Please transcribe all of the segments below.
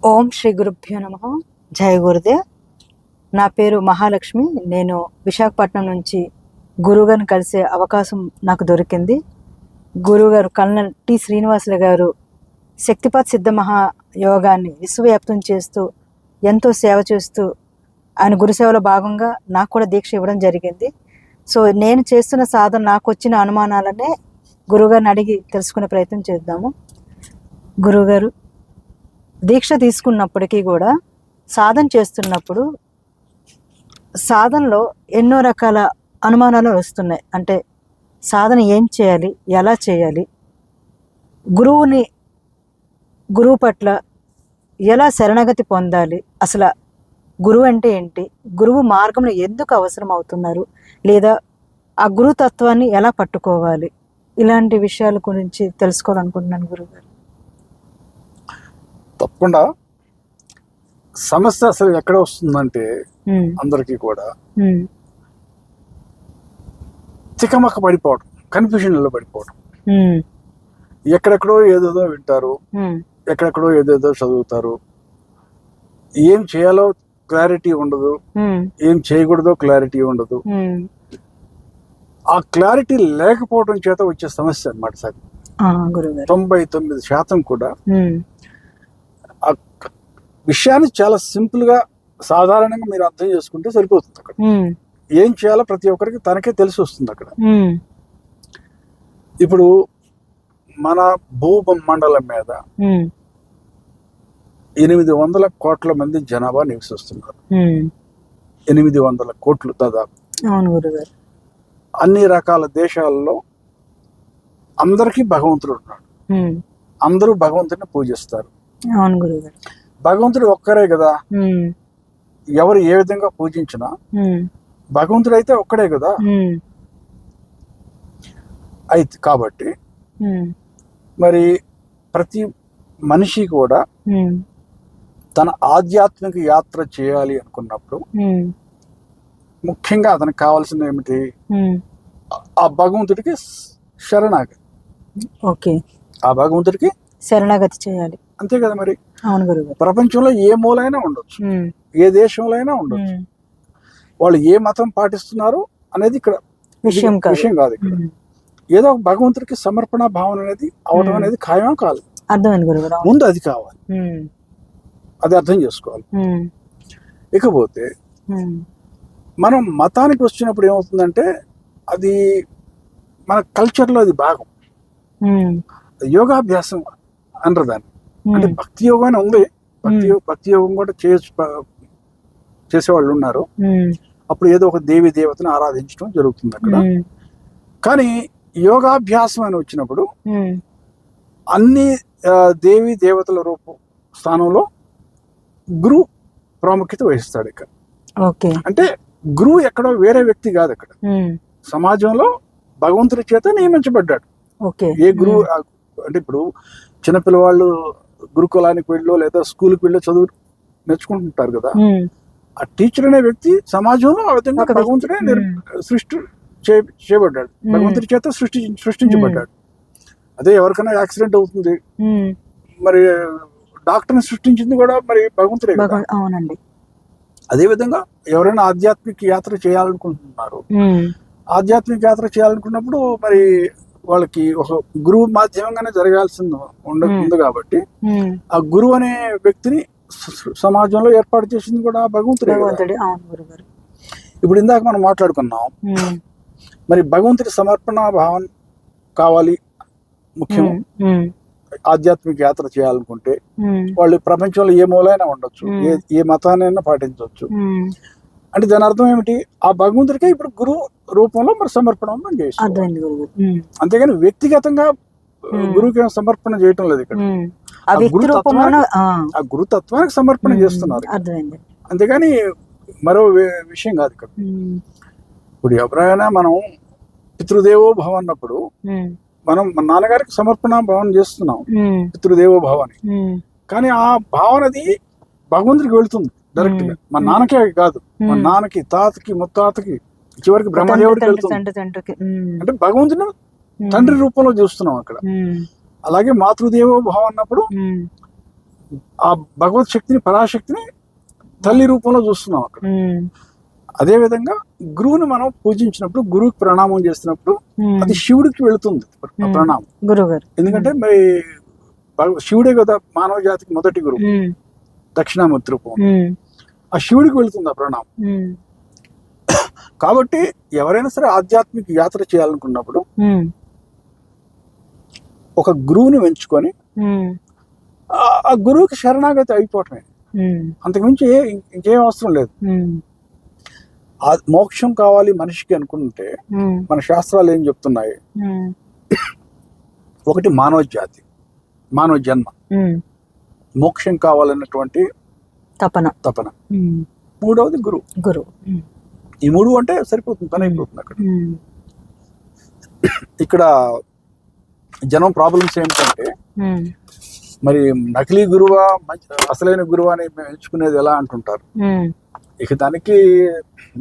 ఓం శ్రీ గురుభ్యో నమః. జయ గురుదేవ్. నా పేరు మహాలక్ష్మి. నేను విశాఖపట్నం నుంచి గురువుగారిని కలిసే అవకాశం నాకు దొరికింది. గురువుగారు కల్నల్ టి శ్రీనివాసులు గారు శక్తిపాత్ సిద్ధ మహాయోగాన్ని విశ్వవ్యాప్తం చేస్తూ ఎంతో సేవ చేస్తూ ఆయన గురుసేవలో భాగంగా నాకు కూడా దీక్ష ఇవ్వడం జరిగింది. సో నేను చేస్తున్న సాధన నాకు వచ్చిన అనుమానాలనే గురువుగారిని అడిగి తెలుసుకునే ప్రయత్నం చేద్దాము. గురువుగారు, దీక్ష తీసుకున్నప్పటికీ కూడా సాధన చేస్తున్నప్పుడు సాధనలో ఎన్నో రకాల అనుమానాలు వస్తున్నాయి. అంటే సాధన ఏం చేయాలి, ఎలా చేయాలి, గురువు పట్ల ఎలా శరణాగతి పొందాలి, అసలు గురువు అంటే ఏంటి, గురువు మార్గంలో ఎందుకు అవసరం అవుతున్నారు, లేదా ఆ గురుతత్వాన్ని ఎలా పట్టుకోవాలి, ఇలాంటి విషయాల గురించి తెలుసుకోవాలనుకుంటున్నాను గురువుగారు. తప్పకుండా సమస్య అసలు ఎక్కడ వస్తుందంటే అందరికీ కూడా తికమక పడిపోవడం, కన్ఫ్యూజన్లో పడిపోవడం. ఎక్కడెక్కడో ఏదేదో వింటారు, ఎక్కడెక్కడో ఏదేదో చదువుతారు, ఏం చేయాలో క్లారిటీ ఉండదు, ఏం చేయకూడదో క్లారిటీ ఉండదు. ఆ క్లారిటీ లేకపోవడం చేత వచ్చే సమస్య అన్నమాట సార్. 99% కూడా ఆ విషయాన్ని చాలా సింపుల్ గా సాధారణంగా మీరు అర్థం చేసుకుంటే సరిపోతుంది. అక్కడ ఏం చేయాలో ప్రతి ఒక్కరికి తనకే తెలిసి వస్తుంది. అక్కడ ఇప్పుడు మన భూమండలం మీద 800 కోట్ల మంది జనాభా నివసిస్తున్నారు. 800 కోట్లు దాదాపు. అన్ని రకాల దేశాలలో అందరికీ భగవంతుడు ఉన్నాడు. అందరూ భగవంతుడిని పూజిస్తారు. భగవంతుడు ఒక్కరే కదా, ఎవరు ఏ విధంగా పూజించినా భగవంతుడు అయితే ఒక్కడే కదా. అయితే కాబట్టి మరి ప్రతి మనిషి కూడా తన ఆధ్యాత్మిక యాత్ర చేయాలి అనుకున్నప్పుడు ముఖ్యంగా అతనికి కావాల్సింది ఏమిటి, ఆ భగవంతుడికి శరణాగతి. ఓకే, ఆ భగవంతుడికి శరణాగతి చేయాలి, అంతే కదా. మరి అవును గురువు. ప్రపంచంలో ఏ మూలైనా ఉండొచ్చు, ఏ దేశంలో అయినా ఉండొచ్చు, వాళ్ళు ఏ మతం పాటిస్తున్నారు అనేది ఇక్కడ విషయం కాదు. ఇక్కడ ఏదో భగవంతుడికి సమర్పణ భావన అనేది అవడం అనేది ఖాయం కాదు. అర్థమైంది గురువు. ముందు అది కావాలి, అది అర్థం చేసుకోవాలి. ఇకపోతే మనం మతానికి వచ్చినప్పుడు ఏమవుతుందంటే అది మన కల్చర్లో అది భాగం. యోగాభ్యాసం అంటారు దాన్ని. అంటే భక్తి యోగం అని ఉంది, భక్తి యోగం కూడా చేసేవాళ్ళు ఉన్నారు. అప్పుడు ఏదో ఒక దేవి దేవతను ఆరాధించడం జరుగుతుంది అక్కడ. కానీ యోగాభ్యాసం అని వచ్చినప్పుడు అన్ని దేవి దేవతల రూపం స్థానంలో గురువు ప్రాముఖ్యత వహిస్తాడు ఇక్కడ. అంటే గురువు ఎక్కడో వేరే వ్యక్తి కాదు, అక్కడ సమాజంలో భగవంతుడి చేత నియమించబడ్డాడు. ఏ గురువు అంటే ఇప్పుడు చిన్నపిల్లవాళ్ళు గురుకులానికి వెళ్ళో లేదా స్కూల్కి వెళ్ళో చదువు నేర్చుకుంటుంటారు కదా. ఆ టీచర్ అనే వ్యక్తి సమాజంలో ఆ విధంగా భగవంతుడే సృష్టి చేయబడ్డాడు, భగవంతుడి చేత సృష్టించబడ్డాడు. అదే ఎవరికైనా యాక్సిడెంట్ అవుతుంది, మరి డాక్టర్ని సృష్టించింది కూడా మరి భగవంతుడే కదా. అవునండి. అదే విధంగా ఎవరైనా ఆధ్యాత్మిక యాత్ర చేయాలనుకుంటున్నారు, ఆధ్యాత్మిక యాత్ర చేయాలనుకున్నప్పుడు మరి వాళ్ళకి ఒక గురువు మాధ్యమంగానే జరగాల్సింది ఉంది కాబట్టి ఆ గురువు అనే వ్యక్తిని సమాజంలో ఏర్పాటు చేసింది కూడా భగవంతుడే. ఇప్పుడు ఇందాక మనం మాట్లాడుకున్నాం, మరి భగవంతుడి సమర్పణ భావన కావాలి ముఖ్యం. ఆధ్యాత్మిక యాత్ర చేయాలనుకుంటే వాళ్ళు ప్రపంచంలో ఏ మూలైనా ఉండొచ్చు, ఏ మతాన్నైనా పాటించవచ్చు. అంటే దాని అర్థం ఏమిటి, ఆ భగవంతుడికే ఇప్పుడు గురువు రూపంలో మరి సమర్పణ చేస్తాం. అంతేగాని వ్యక్తిగతంగా గురువుకి సమర్పణ చేయటం లేదు ఇక్కడ. ఆ గురుతత్వానికి సమర్పణ చేస్తున్నారు, అంతేగాని మరో విషయం కాదు ఇక్కడ. ఇప్పుడు ఎవరైనా మనం పితృదేవో భవ అన్నప్పుడు మనం మన నాన్నగారికి సమర్పణ భావన చేస్తున్నాం, పితృదేవో భావని. కానీ ఆ భావనది భగవంతుడికి వెళుతుంది డైరెక్ట్ గా. మన నాన్నకే కాదు, మన నాన్నకి, తాతకి, ముత్తాతకి, చివరికి బ్రహ్మదేవుడికి వెళ్తుంది. అంటే భగవంతుని తండ్రి రూపంలో చూస్తున్నాం అక్కడ. అలాగే మాతృదేవో భావం అన్నప్పుడు ఆ భగవత్ శక్తిని, పరాశక్తిని తల్లి రూపంలో చూస్తున్నాం అక్కడ. అదే విధంగా గురువుని మనం పూజించినప్పుడు, గురువుకి ప్రణామం చేస్తున్నప్పుడు అది శివుడికి వెళుతుంది ఆ ప్రణామం. గురుగారు ఎందుకంటే మరి శివుడే కదా మానవ జాతికి మొదటి గురువు, దక్షిణామూర్తి రూపం. ఆ శివుడికి వెళుతుంది ఆ ప్రణామం. కాబట్టి ఎవరైనా సరే ఆధ్యాత్మిక యాత్ర చేయాలనుకున్నప్పుడు ఒక గురువుని ఎంచుకొని ఆ గురువుకి శరణాగతి అయిపోవటమే, అంతకుమించి ఇంకేం అవసరం లేదు. ఆ మోక్షం కావాలి మనిషికి అనుకుంటే మన శాస్త్రాలు ఏం చెప్తున్నాయి? ఒకటి మానవ జాతి, మానవ జన్మ, మోక్షం కావాలన్నటువంటి తపన. మూడవది గురువు. ఈ మూడు అంటే సరిపోతుంది, పని అయిపోతుంది అక్కడ. ఇక్కడ జనం ప్రాబ్లమ్స్ ఏంటంటే మరి నకిలీ గురువా అసలైన గురువా అని ఎంచుకునేది ఎలా అంటుంటారు. ఇక దానికి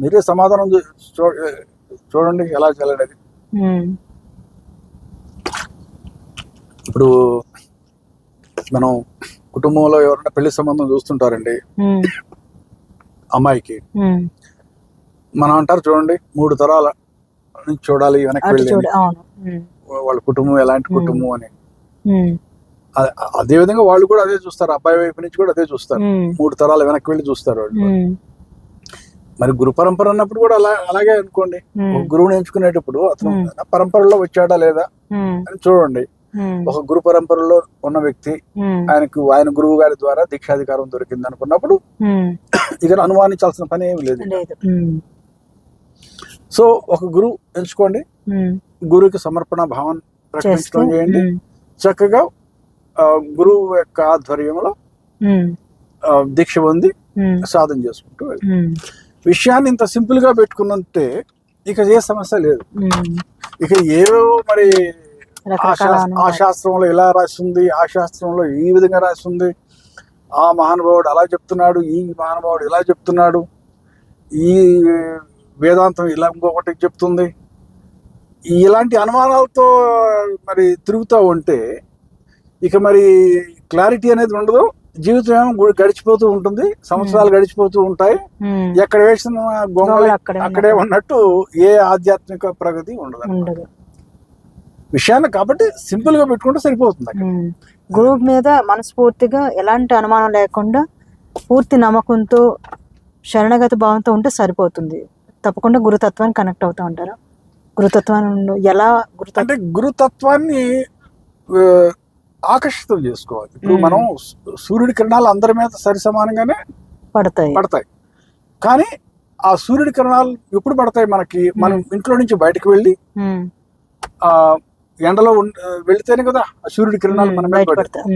మీరే సమాధానం చూడండి ఎలా చేయాలనేది. ఇప్పుడు మనం కుటుంబంలో ఎవరైనా పెళ్లి సంబంధం చూస్తుంటారండి అమ్మాయికి, మనం అంటారు చూడండి 3 తరాల నుంచి చూడాలి వెనక్కి వెళ్ళి వాళ్ళ కుటుంబం ఎలాంటి కుటుంబం అని. అదే విధంగా వాళ్ళు కూడా అదే చూస్తారు, అబ్బాయి వైపు నుంచి కూడా అదే చూస్తారు, 3 తరాల వెనక్కి వెళ్ళి చూస్తారు వాళ్ళు. మరి గురు పరంపర అన్నప్పుడు కూడా అలాగే అనుకోండి. ఒక గురువుని ఎంచుకునేటప్పుడు అతను పరంపరలో వచ్చాడా లేదా అని చూడండి. ఒక గురు పరంపరలో ఉన్న వ్యక్తి, ఆయన గురువు గారి ద్వారా దీక్షాధికారం దొరికింది అనుకున్నప్పుడు ఇక అనుమానించాల్సిన పని ఏమి లేదు. సో ఒక గురువు ఎంచుకోండి, గురువుకి సమర్పణ భావన ప్రకటించడం చేయండి. చక్కగా గురువు యొక్క ఆధ్వర్యంలో దీక్ష పొంది సాధన చేసుకుంటూ విషయాన్ని ఇంత సింపుల్ గా పెట్టుకున్నంటే ఇక ఏ సమస్య లేదు. ఇక ఏవో మరి ఆ శాస్త్రంలో ఇలా రాసింది, ఆ శాస్త్రంలో ఈ విధంగా రాసింది, ఆ మహానుభావుడు అలా చెప్తున్నాడు, ఈ మహానుభావుడు ఇలా చెప్తున్నాడు, ఈ వేదాంతం ఇలా ఇంకొకటి చెప్తుంది, ఇలాంటి అనుమానాలతో మరి తిరుగుతూ ఉంటే ఇక మరి క్లారిటీ అనేది ఉండదు. జీవితం ఏమో గడిచిపోతూ ఉంటుంది, సంవత్సరాలు గడిచిపోతూ ఉంటాయి. ఎక్కడ వేసిన గొంగళి అక్కడే ఉన్నట్టు ఏ ఆధ్యాత్మిక ప్రగతి ఉండదు విషయాన్ని. కాబట్టి సింపుల్ గా పెట్టుకుంటే సరిపోతుంది. గురువు మీద మనస్ఫూర్తిగా ఎలాంటి అనుమానం లేకుండా పూర్తి నమ్మకంతో శరణగత భావంతో ఉంటే సరిపోతుంది. తప్పకుండా గురుతత్వాన్ని కనెక్ట్ అవుతూ ఉంటారా? గురుతత్వాన్ని ఎలా అంటే గురుతత్వాన్ని ఆకర్షితం చేసుకోవాలి. ఇప్పుడు మనం సూర్యుడి కిరణాలు అందరి మీద సరి సమానంగానే పడతాయి. కానీ ఆ సూర్యుడి కిరణాలు ఎప్పుడు పడతాయి మనకి? మనం ఇంట్లో నుంచి బయటకు వెళ్ళి ఆ ఎండలో వెళితేనే కదా ఆ సూర్యుడి కిరణాలు మన మీద పడతాయి.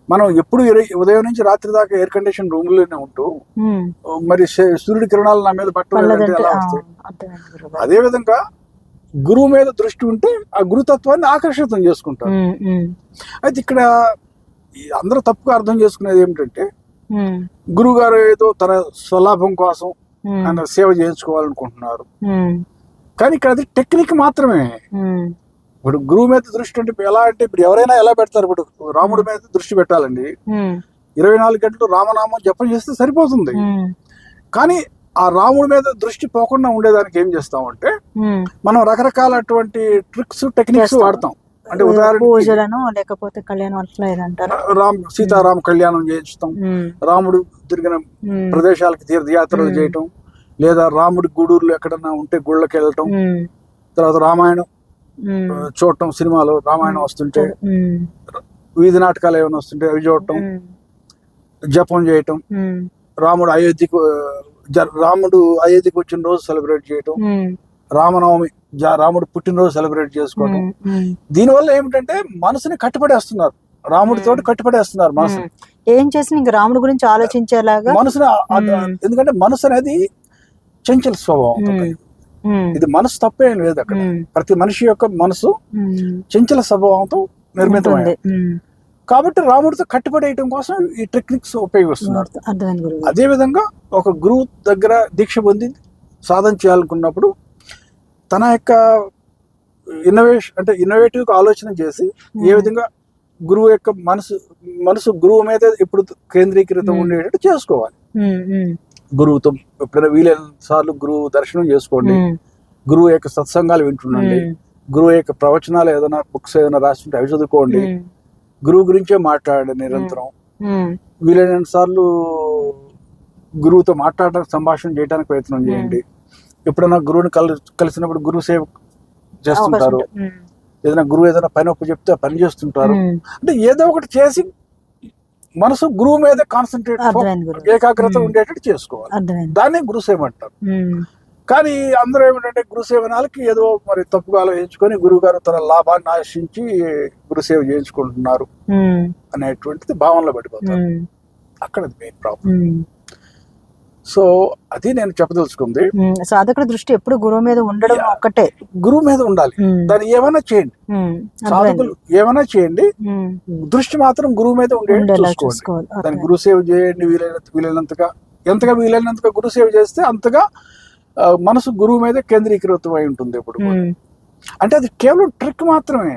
మనం ఎప్పుడు ఉదయం నుంచి రాత్రి దాకా ఎయిర్ కండిషన్ రూమ్ లోనే ఉంటూ మరి సూర్యుడి కిరణాలు నా మీద పట్టలేదంటే ఎలా వస్తాయి? అదే విధంగా గురువు మీద దృష్టి ఉంటే ఆ గురుతత్వాన్ని ఆకర్షితం చేసుకుంటారు. అయితే ఇక్కడ అందరూ తప్పుగా అర్థం చేసుకునేది ఏమిటంటే గురువు గారు ఏదో తన స్వలాభం కోసం ఆయన సేవ చేయించుకోవాలనుకుంటున్నారు. కానీ ఇక్కడ అది టెక్నిక్ మాత్రమే. ఇప్పుడు గురువు మీద దృష్టి అంటే ఎలా అంటే ఇప్పుడు ఎవరైనా ఎలా పెడతారు? ఇప్పుడు రాముడి మీద దృష్టి పెట్టాలండి, 24 గంటలు రామనామం జపం చేస్తే సరిపోతుంది. కానీ ఆ రాముడి మీద దృష్టి పోకుండా ఉండేదానికి ఏం చేస్తామంటే మనం రకరకాలటువంటి ట్రిక్స్ టెక్నిక్స్ వాడతాం. అంటే ఉదాహరణ సీతారామ కళ్యాణం చేయించుతాం, రాముడు తిరిగిన ప్రదేశాలకి తీర్థయాత్రలు చేయటం, లేదా రాముడి గూడూరులో ఎక్కడన్నా ఉంటే గుళ్ళకి వెళ్ళటం, తర్వాత రామాయణం చూడటం, సినిమాలో రామాయణం వస్తుంటే వీధి నాటకాలు ఏమైనా వస్తుంటే అవి చూడటం, జపం చేయటం, రాముడు అయోధ్యకు వచ్చిన రోజు సెలబ్రేట్ చేయటం, రామనవమి రాముడు పుట్టినరోజు సెలబ్రేట్ చేసుకోవటం. దీనివల్ల ఏమిటంటే మనసుని కట్టుబడేస్తున్నారు, రాముడితో కట్టుబడేస్తున్నారు మనసు. ఏం చేసి ఇంకా రాముడి గురించి ఆలోచించేలాగా మనసుని. ఎందుకంటే మనసు అనేది చంచల స్వభావం. ఇది మనసు తప్పేం లేదు అక్కడ. ప్రతి మనిషి యొక్క మనసు చంచల స్వభావంతో నిర్మితమైంది. కాబట్టి రాముడితో కట్టుబడేయటం కోసం ఈ టెక్నిక్స్ ఉపయోగిస్తున్నారు. అదే విధంగా ఒక గురువు దగ్గర దీక్ష పొంది సాధన చేయాలనుకున్నప్పుడు తన యొక్క ఇన్నోవేటివ్ ఆలోచన చేసి ఏ విధంగా గురువు యొక్క మనసు గురువు మీద ఇప్పుడు కేంద్రీకృతం ఉండేటట్టు చేసుకోవాలి. గురువుతో ఎప్పుడైనా వీలైన సార్లు గురువు దర్శనం చేసుకోండి, గురువు యొక్క సత్సంగాలు వింటుండండి, గురువు యొక్క ప్రవచనాలు ఏదైనా బుక్స్ ఏదైనా రాస్తుంటే అవి చదువుకోండి, గురువు గురించే మాట్లాడండి నిరంతరం. వీలైన సార్లు గురువుతో మాట్లాడడానికి సంభాషణ చేయడానికి ప్రయత్నం చేయండి. ఎప్పుడైనా గురువుని కలిసినప్పుడు గురువు సేవ చేస్తుంటారు, ఏదైనా గురువు ఏదైనా పని ఒప్పు చెప్తే పని చేస్తుంటారు. అంటే ఏదో ఒకటి చేసి మనసు గురువు మీద కాన్సన్ట్రేట్ ఏకాగ్రత ఉండేటట్టు చేసుకోవాలి. దాన్నే గురుసేవ అంటారు. కానీ అందరూ ఏమిటంటే గురుసేవనాలకి ఏదో మరి తప్పుగా ఆలోచించుకొని గురువు గారు తన లాభాన్ని ఆశించి గురుసేవ చేయించుకుంటున్నారు అనేటువంటిది భావనలో పడిపోతారు. అక్కడ మెయిన్ ప్రాబ్లం. సో అది నేను చెప్పదలుచుకుంది. సాధకుల దృష్టి ఎప్పుడు గురువు మీద ఉండడం ఒక్కటే, గురువు మీద ఉండాలి. దాన్ని ఏమైనా చేయండి, సాధకులు ఏమైనా చేయండి, దృష్టి మాత్రం గురువు మీద ఉండేది చూసుకోవాలి. దాన్ని గురుసేవ చేయండి వీలైనంతగా, ఎంతగా వీలైనంతగా గురుసేవ చేస్తే అంతగా మనసు గురువు మీద కేంద్రీకృతం అయి ఉంటుంది ఎప్పుడు. అంటే అది కేవలం ట్రిక్ మాత్రమే.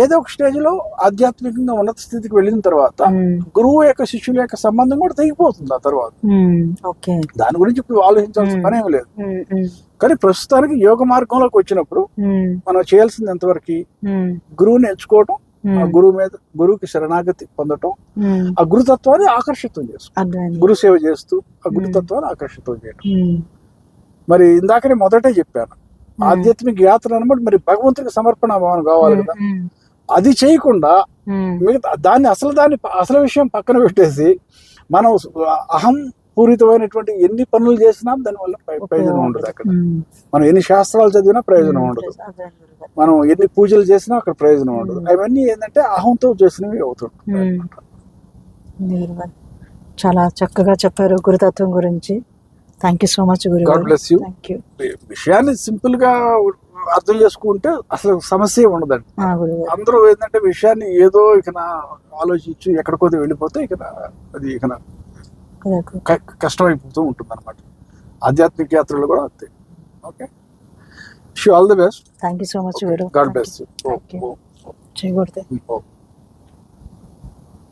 ఏదో ఒక స్టేజ్ లో ఆధ్యాత్మికంగా ఉన్నత స్థితికి వెళ్ళిన తర్వాత గురువు యొక్క శిష్యుల యొక్క సంబంధం కూడా తెగిపోతుంది ఆ తర్వాత. దాని గురించి ఇప్పుడు ఆలోచించాల్సిన పని ఏమి లేదు. కానీ ప్రస్తుతానికి యోగ మార్గంలోకి వచ్చినప్పుడు మనం చేయాల్సింది ఎంతవరకు గురువుని ఎంచుకోవటం, ఆ గురువుకి శరణాగతి పొందటం, ఆ గురుతత్వాన్ని ఆకర్షితం చేసుకోవడం, గురు సేవ చేస్తూ ఆ గురుతత్వాన్ని ఆకర్షితం చేయడం. మరి ఇందాకనే మొదటే చెప్పాను, ఆధ్యాత్మిక యాత్ర అనమాట మరి భగవంతుడికి సమర్పణ భావన కావాలి కదా. అది చేయకుండా మిగతా అసలు విషయం పక్కన పెట్టేసి మనం అహం పూరితమైనటువంటి ఎన్ని పనులు చేసినా దానివల్ల ప్రయోజనం ఉండదు. అక్కడ మనం ఎన్ని శాస్త్రాలు చదివినా ప్రయోజనం ఉండదు, మనం ఎన్ని పూజలు చేసినా అక్కడ ప్రయోజనం ఉండదు. అవన్నీ ఏంటంటే అహంతో చేసినవి అవుతుంటాయి. చాలా చక్కగా చెప్పారు గురుతత్వం గురించి. Thank you so much Guru. God bless you. విషయాన్ని సింపుల్ గా అర్థం చేసుకుంటే అసలు సమస్య ఉండదండి. అందరూ ఏంటంటే విషయాన్ని ఏదో ఇక ఆలోచించి ఎక్కడికో వెళ్ళిపోతే ఇక అది ఇక కష్టమైపోతూ ఉంటుంది అనమాట. ఆధ్యాత్మిక యాత్రలు కూడా అంతే. Okay, all the best. Thank you so much Guru. God bless you. చేయకూడదు.